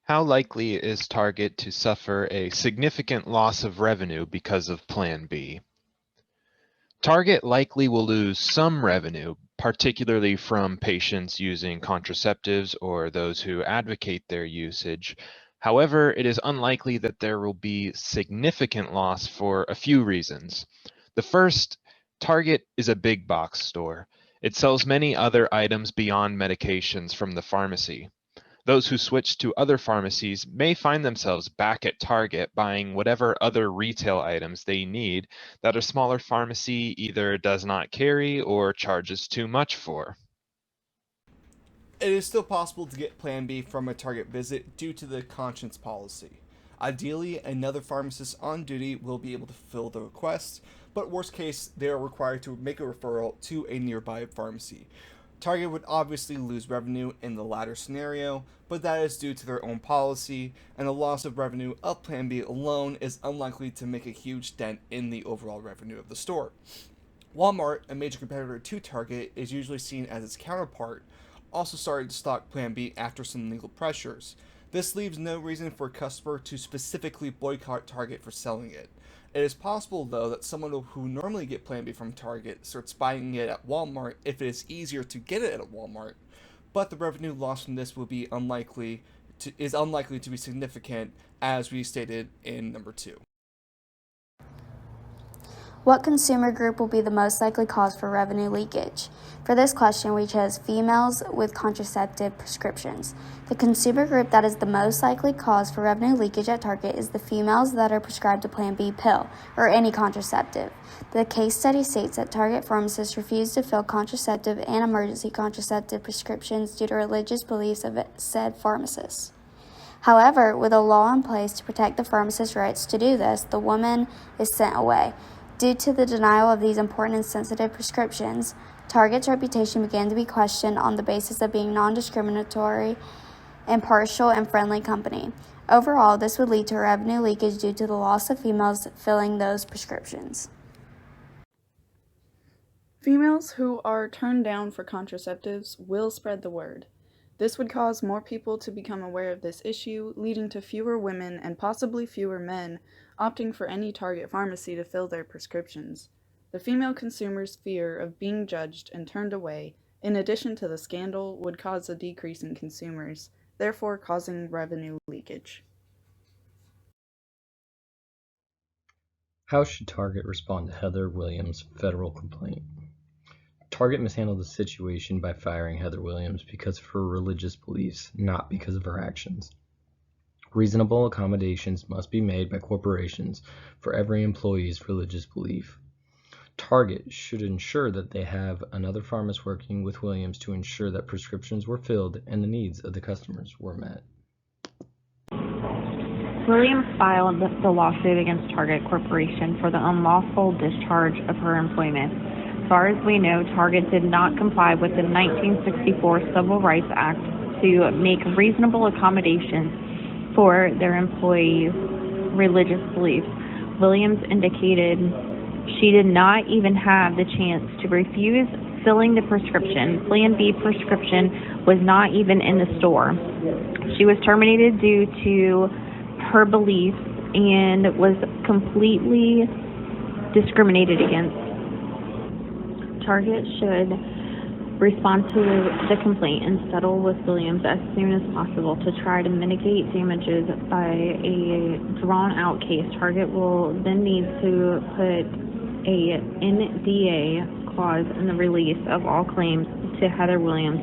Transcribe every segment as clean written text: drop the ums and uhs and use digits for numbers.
How likely is Target to suffer a significant loss of revenue because of Plan B? Target likely will lose some revenue, particularly from patients using contraceptives or those who advocate their usage. However, it is unlikely that there will be significant loss for a few reasons. The first, Target is a big box store. It sells many other items beyond medications from the pharmacy. Those who switch to other pharmacies may find themselves back at Target buying whatever other retail items they need that a smaller pharmacy either does not carry or charges too much for. It is still possible to get Plan B from a Target visit due to the conscience policy. Ideally, another pharmacist on duty will be able to fill the request, but worst case, they are required to make a referral to a nearby pharmacy. Target would obviously lose revenue in the latter scenario, but that is due to their own policy, and the loss of revenue of Plan B alone is unlikely to make a huge dent in the overall revenue of the store. Walmart, a major competitor to Target, is usually seen as its counterpart, also started to stock Plan B after some legal pressures. This leaves no reason for a customer to specifically boycott Target for selling it. It is possible, though, that someone who normally get Plan B from Target starts buying it at Walmart if it is easier to get it at Walmart, but the revenue loss from this will be unlikely to be significant, as we stated in number 2. What consumer group will be the most likely cause for revenue leakage? For this question, we chose females with contraceptive prescriptions. The consumer group that is the most likely cause for revenue leakage at Target is the females that are prescribed a Plan B pill or any contraceptive. The case study states that Target pharmacists refuse to fill contraceptive and emergency contraceptive prescriptions due to religious beliefs of said pharmacists. However, with a law in place to protect the pharmacist's rights to do this, the woman is sent away. Due to the denial of these important and sensitive prescriptions, Target's reputation began to be questioned on the basis of being non-discriminatory, impartial, and friendly company. Overall, this would lead to revenue leakage due to the loss of females filling those prescriptions. Females who are turned down for contraceptives will spread the word. This would cause more people to become aware of this issue, leading to fewer women and possibly fewer men opting for any Target pharmacy to fill their prescriptions. The female consumer's fear of being judged and turned away, in addition to the scandal, would cause a decrease in consumers, therefore causing revenue leakage. How should Target respond to Heather Williams' federal complaint? Target mishandled the situation by firing Heather Williams because of her religious beliefs, not because of her actions. Reasonable accommodations must be made by corporations for every employee's religious belief. Target should ensure that they have another pharmacist working with Williams to ensure that prescriptions were filled and the needs of the customers were met. Williams filed the lawsuit against Target Corporation for the unlawful discharge of her employment. As far as we know, Target did not comply with the 1964 Civil Rights Act to make reasonable accommodations for their employees' religious beliefs. Williams indicated she did not even have the chance to refuse filling the prescription. Plan B prescription was not even in the store. She was terminated due to her beliefs and was completely discriminated against. Target should respond to the complaint and settle with Williams as soon as possible to try to mitigate damages by a drawn-out case. Target will then need to put a NDA clause in the release of all claims to Heather Williams.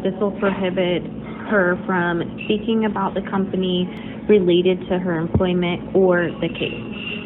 This will prohibit her from speaking about the company related to her employment or the case.